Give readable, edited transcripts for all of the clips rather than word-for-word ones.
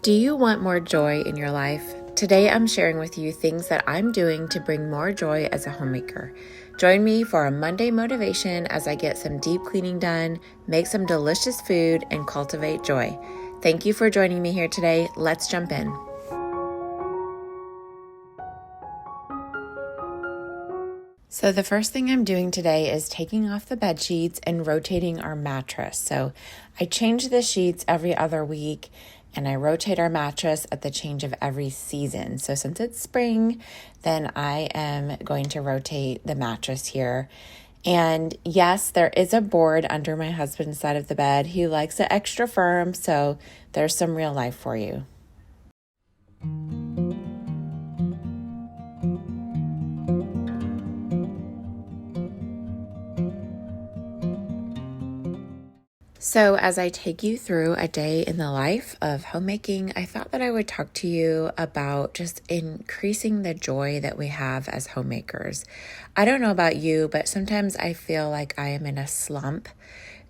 Do you want more joy in your life? Today I'm sharing with you things that I'm doing to bring more joy as a homemaker. Join me for a Monday motivation as I get some deep cleaning done, make some delicious food, and cultivate joy. Thank you for joining me here today. Let's jump in. So the first thing I'm doing today is taking off the bed sheets and rotating our mattress. So I change the sheets every other week and I rotate our mattress at the change of every season. So since it's spring, then I am going to rotate the mattress here. And yes, there is a board under my husband's side of the bed. He likes it extra firm, so there's some real life for you. So as I take you through a day in the life of homemaking, I thought that I would talk to you about just increasing the joy that we have as homemakers. I don't know about you, but sometimes I feel like I am in a slump,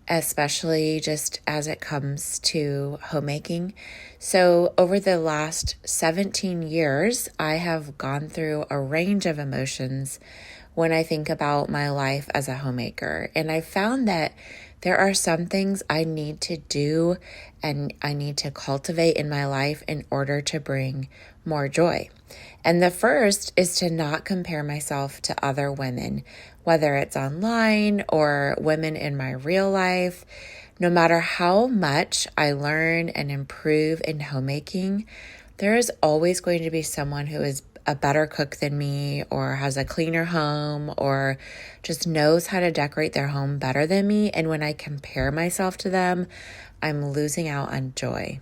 especially just as it comes to homemaking. So over the last 17 years, I have gone through a range of emotions when I think about my life as a homemaker. And I found that there are some things I need to do and I need to cultivate in my life in order to bring more joy. And the first is to not compare myself to other women, whether it's online or women in my real life. No matter how much I learn and improve in homemaking, there is always going to be someone who is a better cook than me or has a cleaner home or just knows how to decorate their home better than me. And when I compare myself to them, I'm losing out on joy.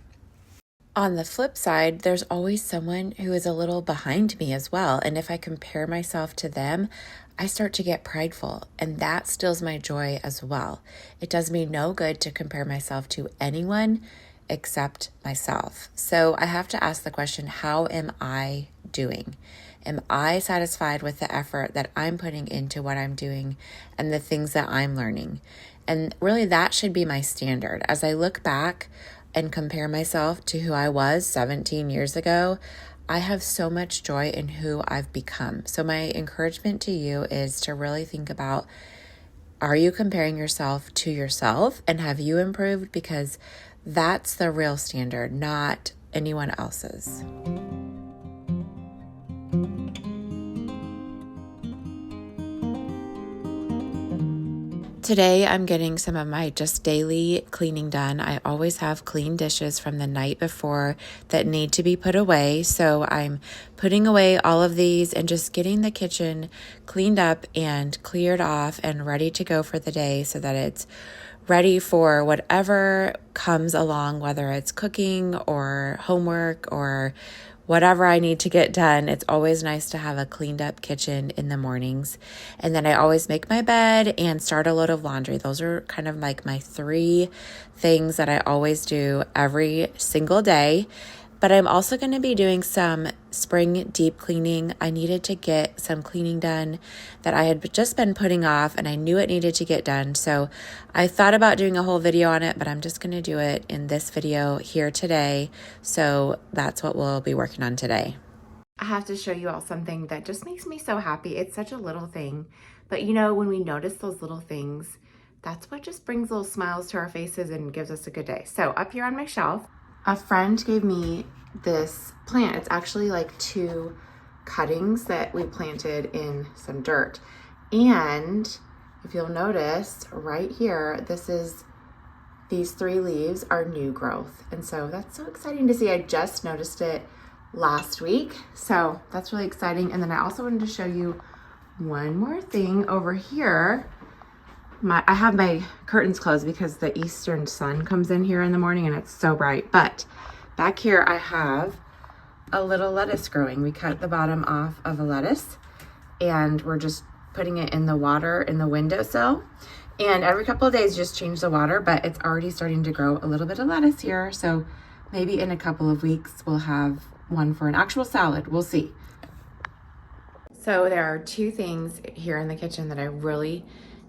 On the flip side, there's always someone who is a little behind me as well. And if I compare myself to them, I start to get prideful, and that steals my joy as well. It does me no good to compare myself to anyone except myself. So I have to ask the question, how am I doing? Am I satisfied with the effort that I'm putting into what I'm doing and the things that I'm learning? And really that should be my standard. As I look back and compare myself to who I was 17 years ago, I have so much joy in who I've become. So my encouragement to you is to really think about, are you comparing yourself to yourself and have you improved? Because that's the real standard, not anyone else's. Today, I'm getting some of my just daily cleaning done. I always have clean dishes from the night before that need to be put away. So I'm putting away all of these and just getting the kitchen cleaned up and cleared off and ready to go for the day so that it's ready for whatever comes along, whether it's cooking or homework or whatever I need to get done. It's always nice to have a cleaned up kitchen in the mornings. And then I always make my bed and start a load of laundry. Those are kind of like my three things that I always do every single day. But I'm also going to be doing some spring deep cleaning. I needed to get some cleaning done that I had just been putting off, and I knew it needed to get done. So I thought about doing a whole video on it, but I'm just going to do it in this video here today. So that's what we'll be working on today. I have to show you all something that just makes me so happy. It's such a little thing, but you know, when we notice those little things, that's what just brings little smiles to our faces and gives us a good day. So up here on my shelf, a friend gave me this plant. It's actually like two cuttings that we planted in some dirt. And if you'll notice right here, these three leaves are new growth. And so that's so exciting to see. I just noticed it last week. So that's really exciting. And then I also wanted to show you one more thing over here. I have my curtains closed because the eastern sun comes in here in the morning and it's so bright. But back here I have a little lettuce growing. We cut the bottom off of a lettuce and we're just putting it in the water in the windowsill. And every couple of days just change the water, but it's already starting to grow a little bit of lettuce here. So maybe in a couple of weeks we'll have one for an actual salad. We'll see. So there are two things here in the kitchen that I really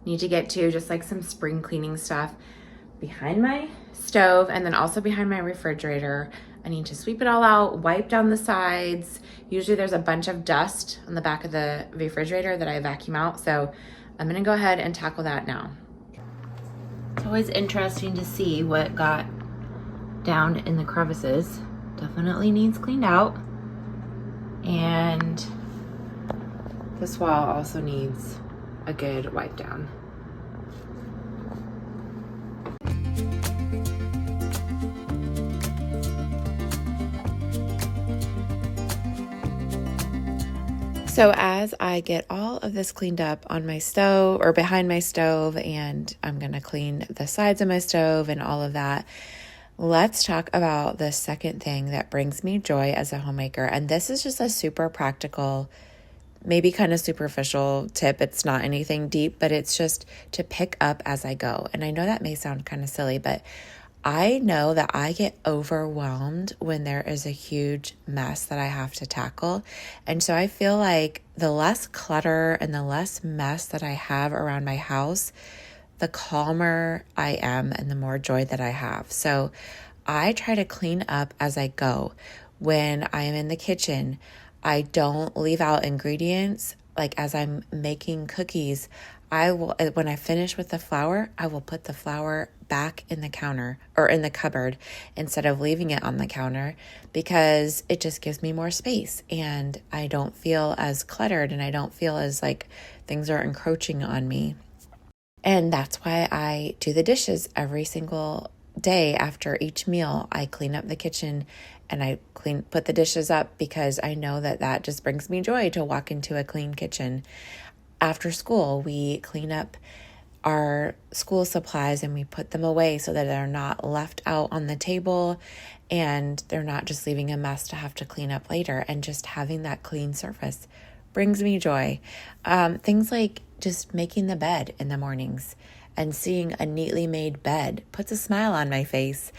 need to get to, just like some spring cleaning stuff behind my stove and then also behind my refrigerator. I need to sweep it all out, wipe down the sides. Usually there's a bunch of dust on the back of the refrigerator that I vacuum out. So I'm gonna go ahead and tackle that now. It's always interesting to see what got down in the crevices. Definitely needs cleaned out. And this wall also needs a good wipe down. So as I get all of this cleaned up on my stove or behind my stove, and I'm going to clean the sides of my stove and all of that, let's talk about the second thing that brings me joy as a homemaker. And this is just a super practical, maybe kind of superficial tip. It's not anything deep, but it's just to pick up as I go. And I know that may sound kind of silly, but I know that I get overwhelmed when there is a huge mess that I have to tackle. And so I feel like the less clutter and the less mess that I have around my house, the calmer I am and the more joy that I have. So I try to clean up as I go. When I am in the kitchen, I don't leave out ingredients. Like as I'm making cookies, I will, when I finish with the flour, I will put the flour back in the counter or in the cupboard instead of leaving it on the counter, because it just gives me more space and I don't feel as cluttered and I don't feel as like things are encroaching on me. And that's why I do the dishes every single day after each meal. I clean up the kitchen and I put the dishes up, because I know that that just brings me joy to walk into a clean kitchen. After school, we clean up our school supplies and we put them away so that they're not left out on the table and they're not just leaving a mess to have to clean up later. And just having that clean surface brings me joy. Things like just making the bed in the mornings and seeing a neatly made bed puts a smile on my face,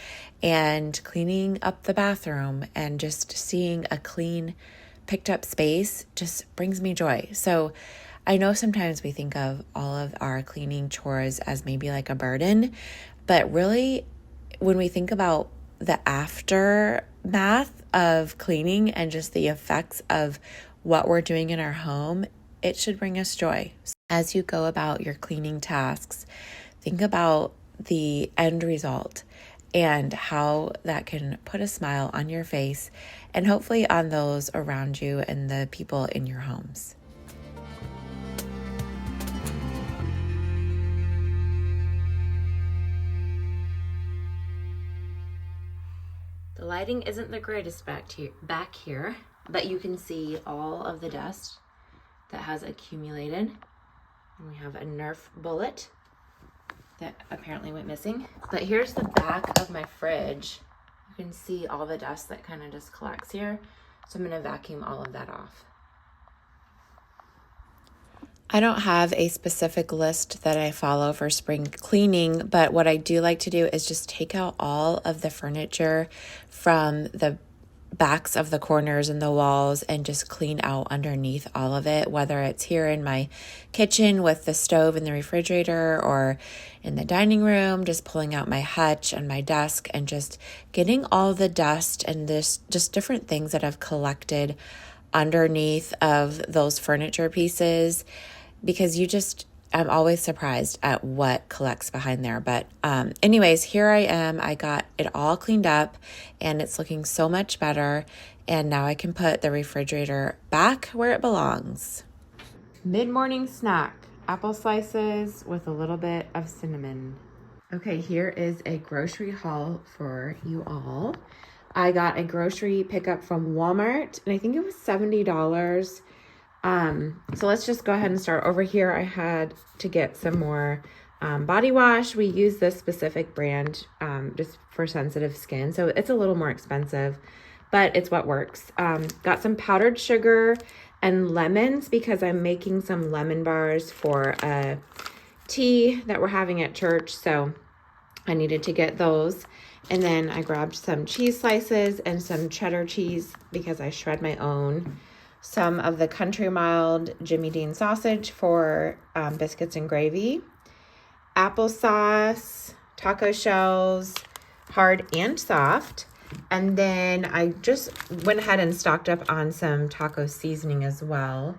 and cleaning up the bathroom and just seeing a clean, picked up space just brings me joy. So I know sometimes we think of all of our cleaning chores as maybe like a burden, but really when we think about the aftermath of cleaning and just the effects of what we're doing in our home, it should bring us joy. As you go about your cleaning tasks, think about the end result and how that can put a smile on your face and hopefully on those around you and the people in your homes. The lighting isn't the greatest back here, but you can see all of the dust that has accumulated. And we have a Nerf bullet that apparently went missing. But here's the back of my fridge. You can see all the dust that kind of just collects here. So I'm going to vacuum all of that off. I don't have a specific list that I follow for spring cleaning, but what I do like to do is just take out all of the furniture from the backs of the corners and the walls and just clean out underneath all of it, whether it's here in my kitchen with the stove and the refrigerator or in the dining room, just pulling out my hutch and my desk and just getting all the dust and this just different things that have collected underneath of those furniture pieces, because I'm always surprised at what collects behind there. But anyways, here I am. I got it all cleaned up and it's looking so much better. And now I can put the refrigerator back where it belongs. Mid-morning snack, apple slices with a little bit of cinnamon. Okay, here is a grocery haul for you all. I got a grocery pickup from Walmart and I think it was $70. So let's just go ahead and start over here. I had to get some more body wash. We use this specific brand just for sensitive skin, so it's a little more expensive, but it's what works. Got some powdered sugar and lemons because I'm making some lemon bars for a tea that we're having at church, so I needed to get those. And then I grabbed some cheese slices and some cheddar cheese because I shred my own. Some of the Country Mild Jimmy Dean sausage for biscuits and gravy, applesauce, taco shells, hard and soft, And then I just went ahead and stocked up on some taco seasoning as well,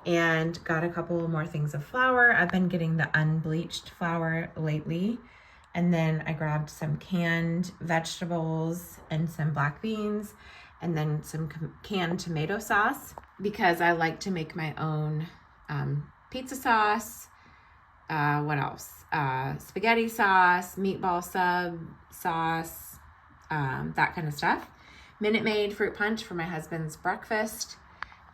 and got a couple more things of flour. I've been getting the unbleached flour lately. And then I grabbed some canned vegetables and some black beans, and then some canned tomato sauce, because I like to make my own pizza sauce. What else? Spaghetti sauce, meatball sub sauce, that kind of stuff. Minute Maid fruit punch for my husband's breakfast.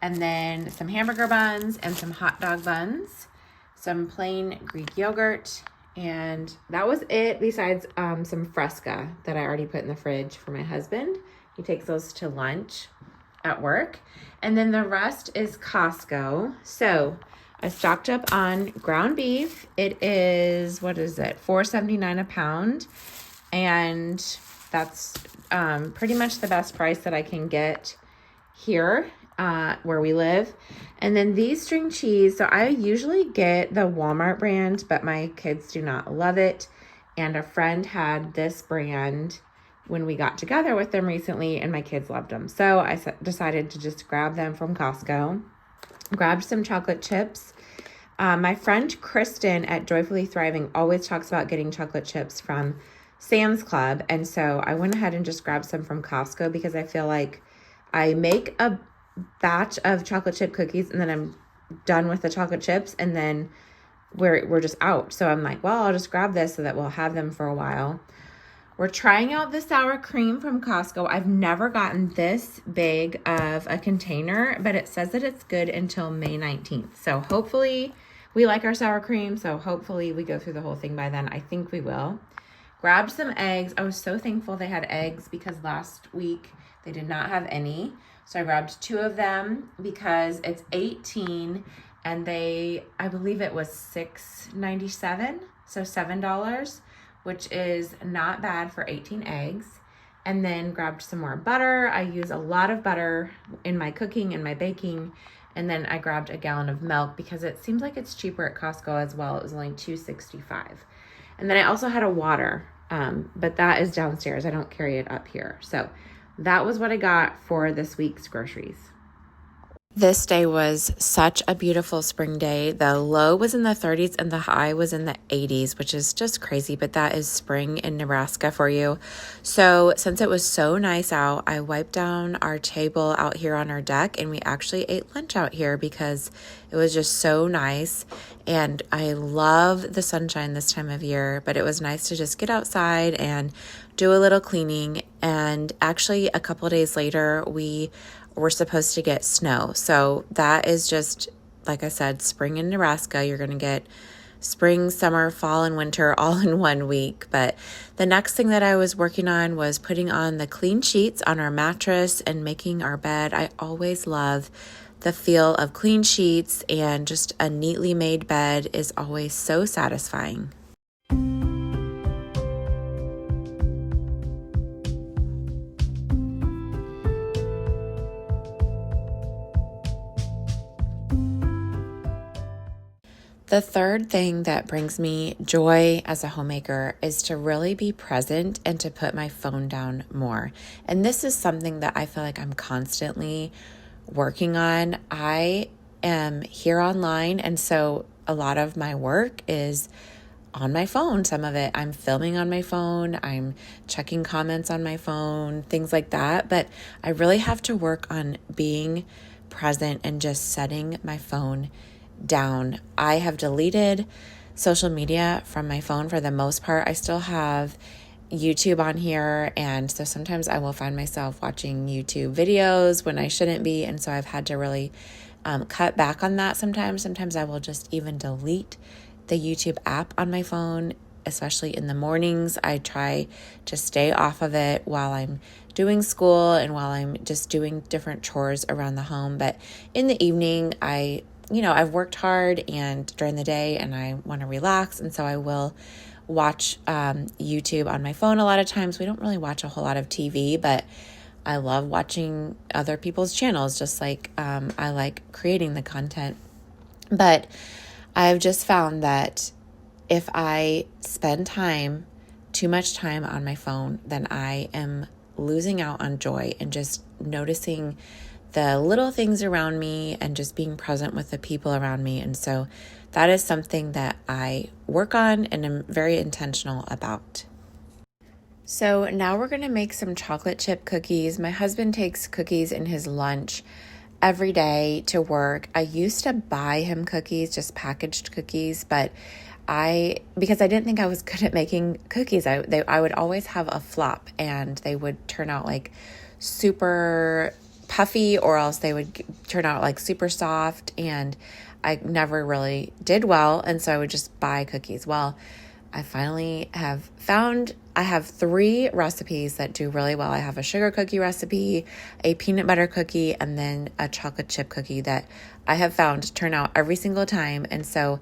And then some hamburger buns and some hot dog buns. Some plain Greek yogurt. And that was it, besides some Fresca that I already put in the fridge for my husband. He takes those to lunch at work. And then the rest is Costco. So I stocked up on ground beef. It is, what is it, $4.79 a pound. And that's pretty much the best price that I can get here where we live. And then these string cheese, so I usually get the Walmart brand, but my kids do not love it. And a friend had this brand when we got together with them recently, and my kids loved them. So I decided to just grab them from Costco. Grabbed some chocolate chips. My friend Kristen at Joyfully Thriving always talks about getting chocolate chips from Sam's Club. And so I went ahead and just grabbed some from Costco, because I feel like I make a batch of chocolate chip cookies and then I'm done with the chocolate chips, and then we're just out. So I'm like, well, I'll just grab this so that we'll have them for a while. We're trying out the sour cream from Costco. I've never gotten this big of a container, but it says that it's good until May 19th. So hopefully we like our sour cream. So hopefully we go through the whole thing by then. I think we will. Grabbed some eggs. I was so thankful they had eggs, because last week they did not have any. So I grabbed 2 of them because it's 18 and I believe it was $6.97, so $7, which is not bad for 18 eggs. And then grabbed some more butter. I use a lot of butter in my cooking and my baking. And then I grabbed a gallon of milk because it seems like it's cheaper at Costco as well. It was only $2.65. And then I also had a water, but that is downstairs. I don't carry it up here. So that was what I got for this week's groceries. This day was such a beautiful spring day. The low was in the 30s and the high was in the 80s, which is just crazy, but that is spring in Nebraska for you. So since it was so nice out, I wiped down our table out here on our deck, and we actually ate lunch out here because it was just so nice. And I love the sunshine this time of year, but it was nice to just get outside and do a little cleaning. And actually a couple of days later, we're supposed to get snow. So that is just, like I said, spring in Nebraska. You're going to get spring, summer, fall, and winter all in 1 week. But the next thing that I was working on was putting on the clean sheets on our mattress and making our bed. I always love the feel of clean sheets, and just a neatly made bed is always so satisfying. The third thing that brings me joy as a homemaker is to really be present and to put my phone down more. And this is something that I feel like I'm constantly working on. I am here online, and so a lot of my work is on my phone. Some of it I'm filming on my phone, I'm checking comments on my phone, things like that. But I really have to work on being present and just setting my phone down. I have deleted social media from my phone for the most part. I still have YouTube on here, and so sometimes I will find myself watching YouTube videos when I shouldn't be, and so I've had to really cut back on that sometimes. Sometimes I will just even delete the YouTube app on my phone, especially in the mornings. I try to stay off of it while I'm doing school and while I'm just doing different chores around the home. But in the evening, I've worked hard and during the day, and I want to relax. And so I will watch YouTube on my phone a lot of times. We don't really watch a whole lot of TV, but I love watching other people's channels, just like I like creating the content. But I've just found that if I spend too much time on my phone, then I am losing out on joy and just noticing the little things around me and just being present with the people around me. And so that is something that I work on and am very intentional about. So now we're going to make some chocolate chip cookies. My husband takes cookies in his lunch every day to work. I used to buy him cookies, just packaged cookies, but because I didn't think I was good at making cookies, I would always have a flop and they would turn out like super puffy, or else they would turn out like super soft, and I never really did well. And so I would just buy cookies. Well, I finally have found I have 3 recipes that do really well. I have a sugar cookie recipe, a peanut butter cookie, and then a chocolate chip cookie that I have found turn out every single time. And so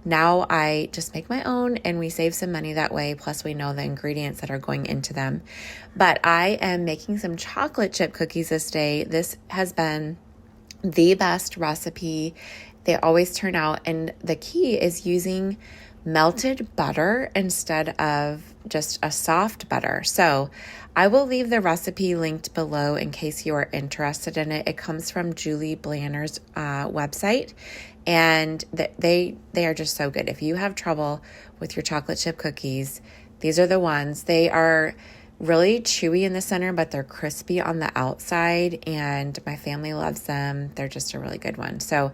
now I just make my own, and we save some money that way. Plus we know the ingredients that are going into them. But I am making some chocolate chip cookies this day. This has been the best recipe. They always turn out. And the key is using melted butter instead of just a soft butter. So I will leave the recipe linked below in case you are interested in it. It comes from Julie Blanner's website, and they are just so good. If you have trouble with your chocolate chip cookies, these are the ones. They are really chewy in the center, but they're crispy on the outside, and my family loves them. They're just a really good one. So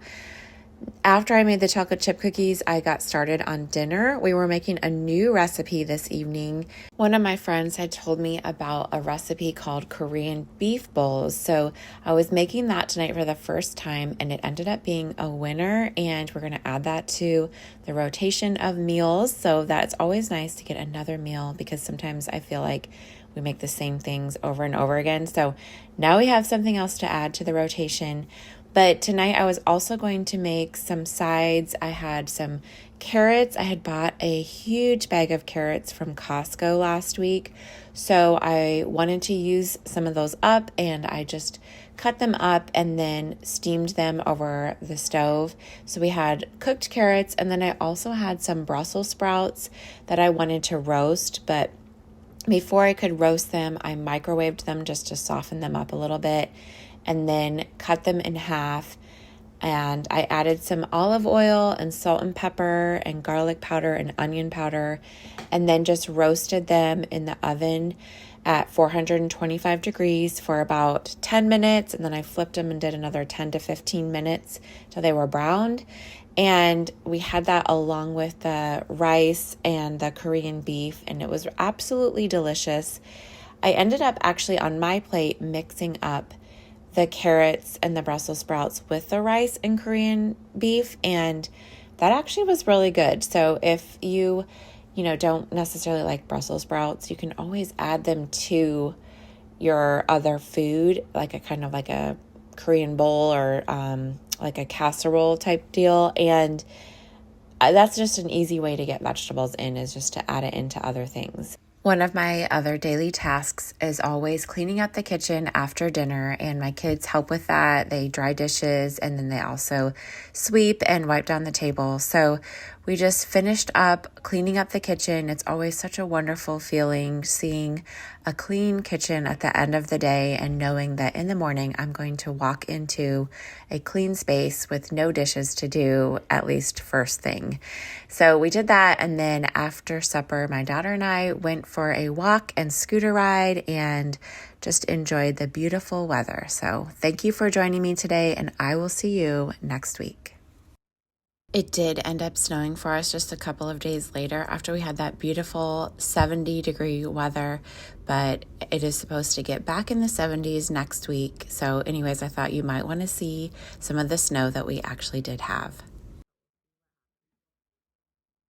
after I made the chocolate chip cookies, I got started on dinner. We were making a new recipe this evening. One of my friends had told me about a recipe called Korean beef bowls. So I was making that tonight for the first time, and it ended up being a winner. And we're going to add that to the rotation of meals. So that's always nice to get another meal, because sometimes I feel like we make the same things over and over again. So now we have something else to add to the rotation. But tonight I was also going to make some sides. I had some carrots. I had bought a huge bag of carrots from Costco last week. So I wanted to use some of those up, and I just cut them up and then steamed them over the stove. So we had cooked carrots, and then I also had some Brussels sprouts that I wanted to roast. But before I could roast them, I microwaved them just to soften them up a little bit, and then cut them in half. And I added some olive oil and salt and pepper and garlic powder and onion powder, and then just roasted them in the oven at 425 degrees for about 10 minutes. And then I flipped them and did another 10 to 15 minutes till they were browned. And we had that along with the rice and the Korean beef, and it was absolutely delicious. I ended up actually on my plate mixing up the carrots and the Brussels sprouts with the rice and Korean beef, and that actually was really good. So if you don't necessarily like Brussels sprouts, you can always add them to your other food, like a Korean bowl or like a casserole type deal. And that's just an easy way to get vegetables in, is just to add it into other things. One of my other daily tasks is always cleaning up the kitchen after dinner, and my kids help with that. They dry dishes, and then they also sweep and wipe down the table. So we just finished up cleaning up the kitchen. It's always such a wonderful feeling seeing a clean kitchen at the end of the day and knowing that in the morning I'm going to walk into a clean space with no dishes to do, at least first thing. So we did that, and then after supper, my daughter and I went for a walk and scooter ride and just enjoyed the beautiful weather. So thank you for joining me today, and I will see you next week. It did end up snowing for us just a couple of days later after we had that beautiful 70-degree weather, but it is supposed to get back in the 70s next week. So anyways, I thought you might want to see some of the snow that we actually did have.